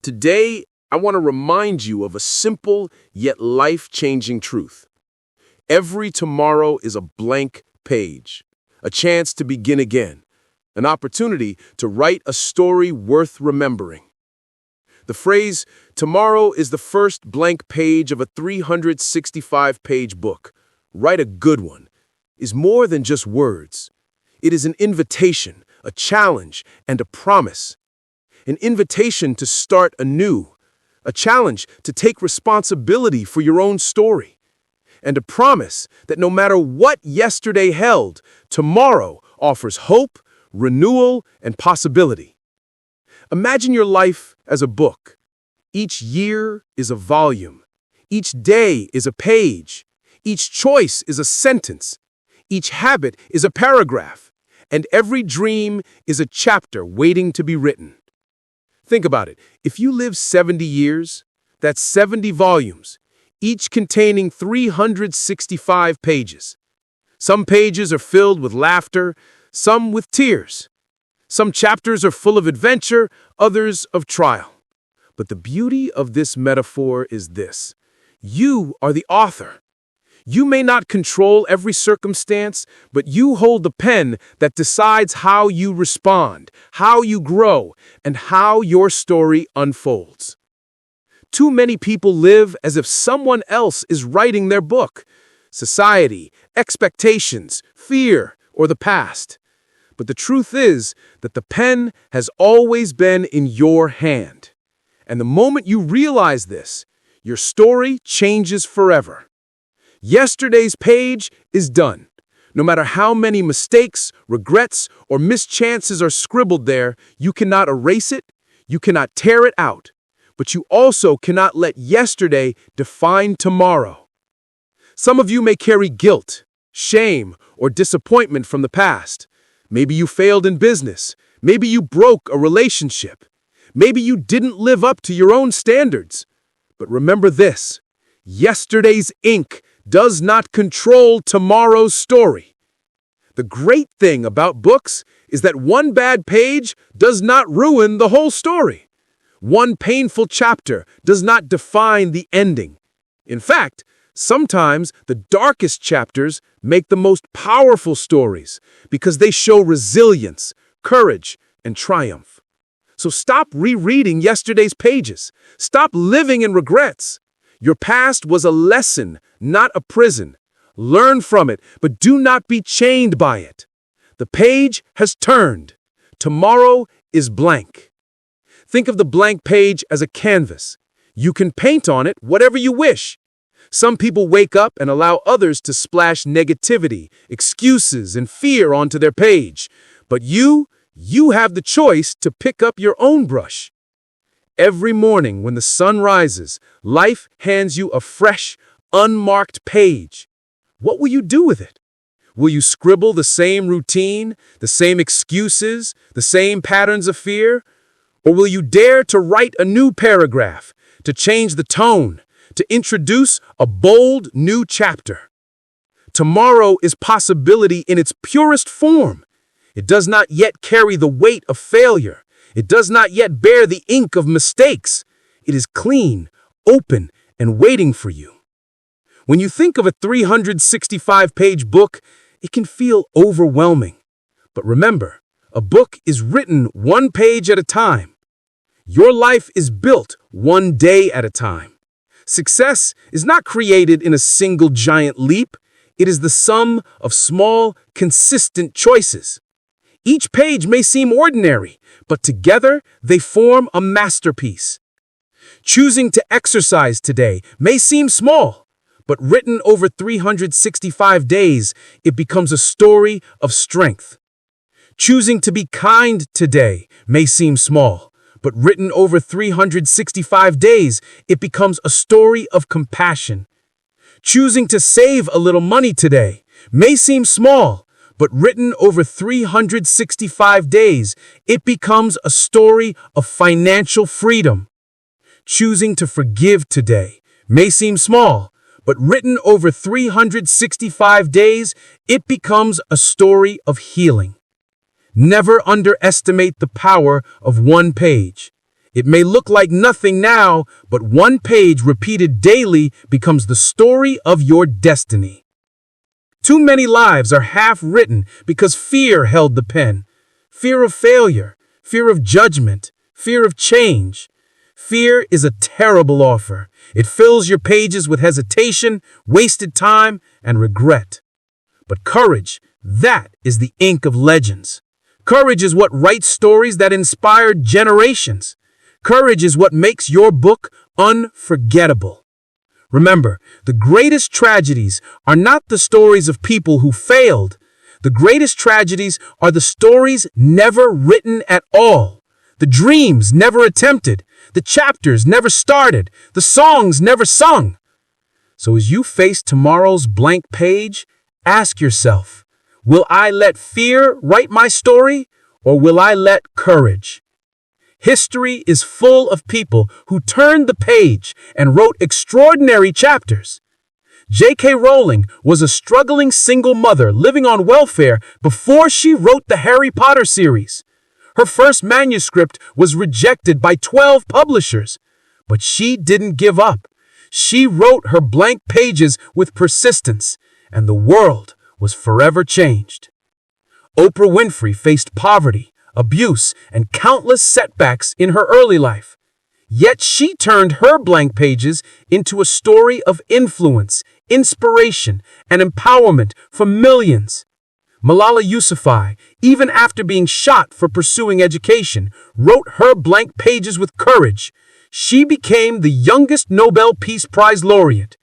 Today, I want to remind you of a simple yet life-changing truth. Every tomorrow is a blank page, a chance to begin again, an opportunity to write a story worth remembering. The phrase, "Tomorrow is the first blank page of a 365-page book. Write a good one," is more than just words. It is an invitation, a challenge, and a promise. An invitation to start anew, a challenge to take responsibility for your own story, and a promise that no matter what yesterday held, tomorrow offers hope, renewal, and possibility. Imagine your life as a book. Each year is a volume. Each day is a page. Each choice is a sentence. Each habit is a paragraph. And every dream is a chapter waiting to be written. Think about it. If you live 70 years, that's 70 volumes, each containing 365 pages. Some pages are filled with laughter, some with tears. Some chapters are full of adventure, others of trial. But the beauty of this metaphor is this: you are the author. You may not control every circumstance, but you hold the pen that decides how you respond, how you grow, and how your story unfolds. Too many people live as if someone else is writing their book: society, expectations, fear, or the past. But the truth is that the pen has always been in your hand. And the moment you realize this, your story changes forever. Yesterday's page is done. No matter how many mistakes, regrets, or mischances are scribbled there, you cannot erase it, you cannot tear it out, but you also cannot let yesterday define tomorrow. Some of you may carry guilt, shame, or disappointment from the past. Maybe you failed in business. Maybe you broke a relationship. Maybe you didn't live up to your own standards. But remember this: yesterday's ink does not control tomorrow's story. The great thing about books is that one bad page does not ruin the whole story. One painful chapter does not define the ending. In fact, sometimes the darkest chapters make the most powerful stories because they show resilience, courage, and triumph. So stop rereading yesterday's pages. Stop living in regrets. Your past was a lesson, not a prison. Learn from it, but do not be chained by it. The page has turned. Tomorrow is blank. Think of the blank page as a canvas. You can paint on it whatever you wish. Some people wake up and allow others to splash negativity, excuses, and fear onto their page. But you have the choice to pick up your own brush. Every morning when the sun rises, life hands you a fresh, unmarked page. What will you do with it? Will you scribble the same routine, the same excuses, the same patterns of fear? Or will you dare to write a new paragraph, to change the tone, to introduce a bold new chapter? Tomorrow is possibility in its purest form. It does not yet carry the weight of failure. It does not yet bear the ink of mistakes. It is clean, open, and waiting for you. When you think of a 365-page book, it can feel overwhelming. But remember, a book is written one page at a time. Your life is built one day at a time. Success is not created in a single giant leap. It is the sum of small, consistent choices. Each page may seem ordinary, but together they form a masterpiece. Choosing to exercise today may seem small, but written over 365 days, it becomes a story of strength. Choosing to be kind today may seem small, but written over 365 days, it becomes a story of compassion. Choosing to save a little money today may seem small, but written over 365 days, it becomes a story of financial freedom. Choosing to forgive today may seem small, but written over 365 days, it becomes a story of healing. Never underestimate the power of one page. It may look like nothing now, but one page repeated daily becomes the story of your destiny. Too many lives are half written because fear held the pen. Fear of failure, fear of judgment, fear of change. Fear is a terrible offer. It fills your pages with hesitation, wasted time, and regret. But courage, that is the ink of legends. Courage is what writes stories that inspired generations. Courage is what makes your book unforgettable. Remember, the greatest tragedies are not the stories of people who failed. The greatest tragedies are the stories never written at all. The dreams never attempted. The chapters never started. The songs never sung. So as you face tomorrow's blank page, ask yourself, will I let fear write my story, or will I let courage? History is full of people who turned the page and wrote extraordinary chapters. J.K. Rowling was a struggling single mother living on welfare before she wrote the Harry Potter series. Her first manuscript was rejected by 12 publishers, but she didn't give up. She wrote her blank pages with persistence, and the world was forever changed. Oprah Winfrey faced poverty, abuse, and countless setbacks in her early life. Yet she turned her blank pages into a story of influence, inspiration, and empowerment for millions. Malala Yousafzai, even after being shot for pursuing education, wrote her blank pages with courage. She became the youngest Nobel Peace Prize laureate.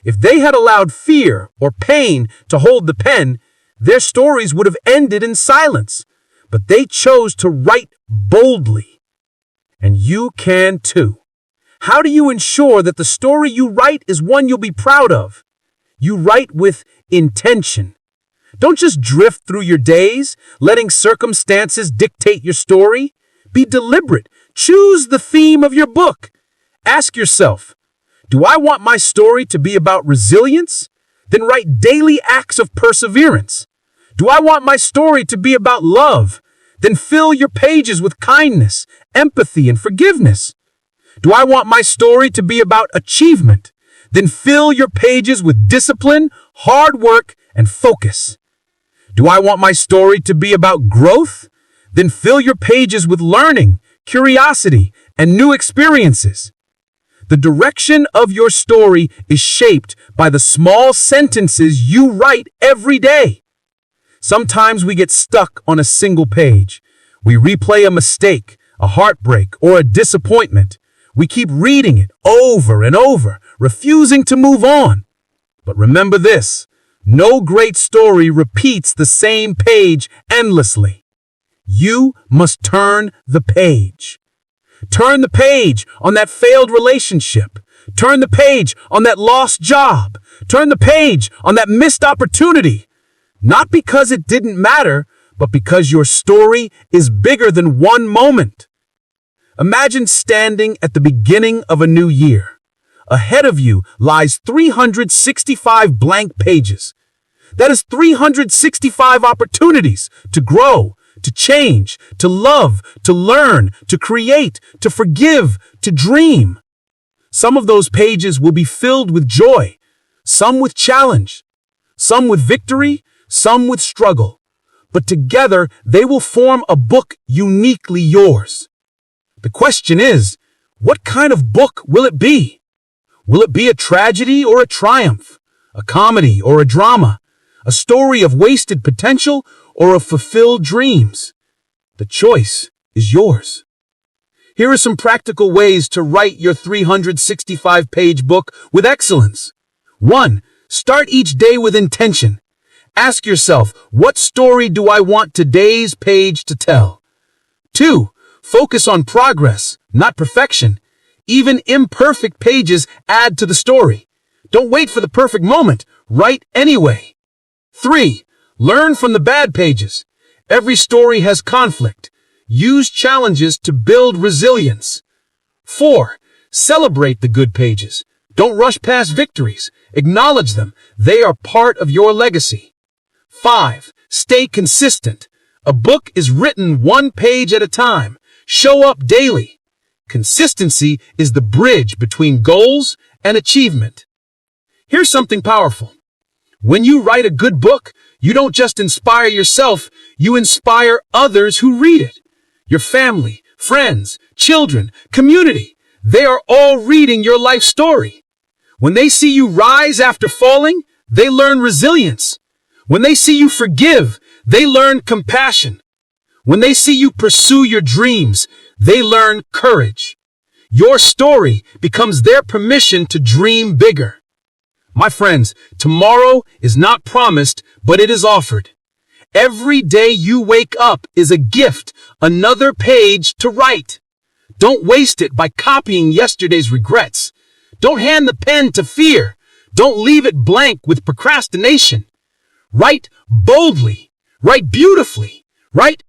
If they had allowed fear or pain to hold the pen, their stories would have ended in silence. But they chose to write boldly. And you can too. How do you ensure that the story you write is one you'll be proud of? You write with intention. Don't just drift through your days, letting circumstances dictate your story. Be deliberate. Choose the theme of your book. Ask yourself, do I want my story to be about resilience? Then write daily acts of perseverance. Do I want my story to be about love? Then fill your pages with kindness, empathy, and forgiveness. Do I want my story to be about achievement? Then fill your pages with discipline, hard work, and focus. Do I want my story to be about growth? Then fill your pages with learning, curiosity, and new experiences. The direction of your story is shaped by the small sentences you write every day. Sometimes we get stuck on a single page. We replay a mistake, a heartbreak, or a disappointment. We keep reading it over and over, refusing to move on. But remember this, no great story repeats the same page endlessly. You must turn the page. Turn the page on that failed relationship. Turn the page on that lost job. Turn the page on that missed opportunity. Not because it didn't matter, but because your story is bigger than one moment. Imagine standing at the beginning of a new year. Ahead of you lies 365 blank pages. That is 365 opportunities to grow, to change, to love, to learn, to create, to forgive, to dream. Some of those pages will be filled with joy, some with challenge, some with victory, some with struggle. But together, they will form a book uniquely yours. The question is, what kind of book will it be? Will it be a tragedy or a triumph? A comedy or a drama? A story of wasted potential or of fulfilled dreams? The choice is yours. Here are some practical ways to write your 365-page book with excellence. 1. Start each day with intention. Ask yourself, what story do I want today's page to tell? 2. Focus on progress, not perfection. Even imperfect pages add to the story. Don't wait for the perfect moment. Write anyway. 3. Learn from the bad pages. Every story has conflict. Use challenges to build resilience. 4. Celebrate the good pages. Don't rush past victories. Acknowledge them. They are part of your legacy. 5. Stay consistent. A book is written one page at a time. Show up daily. Consistency is the bridge between goals and achievement. Here's something powerful. When you write a good book, you don't just inspire yourself, you inspire others who read it. Your family, friends, children, community, they are all reading your life story. When they see you rise after falling, they learn resilience. When they see you forgive, they learn compassion. When they see you pursue your dreams, they learn courage. Your story becomes their permission to dream bigger. My friends, tomorrow is not promised, but it is offered. Every day you wake up is a gift, another page to write. Don't waste it by copying yesterday's regrets. Don't hand the pen to fear. Don't leave it blank with procrastination. Write boldly. Write beautifully. Write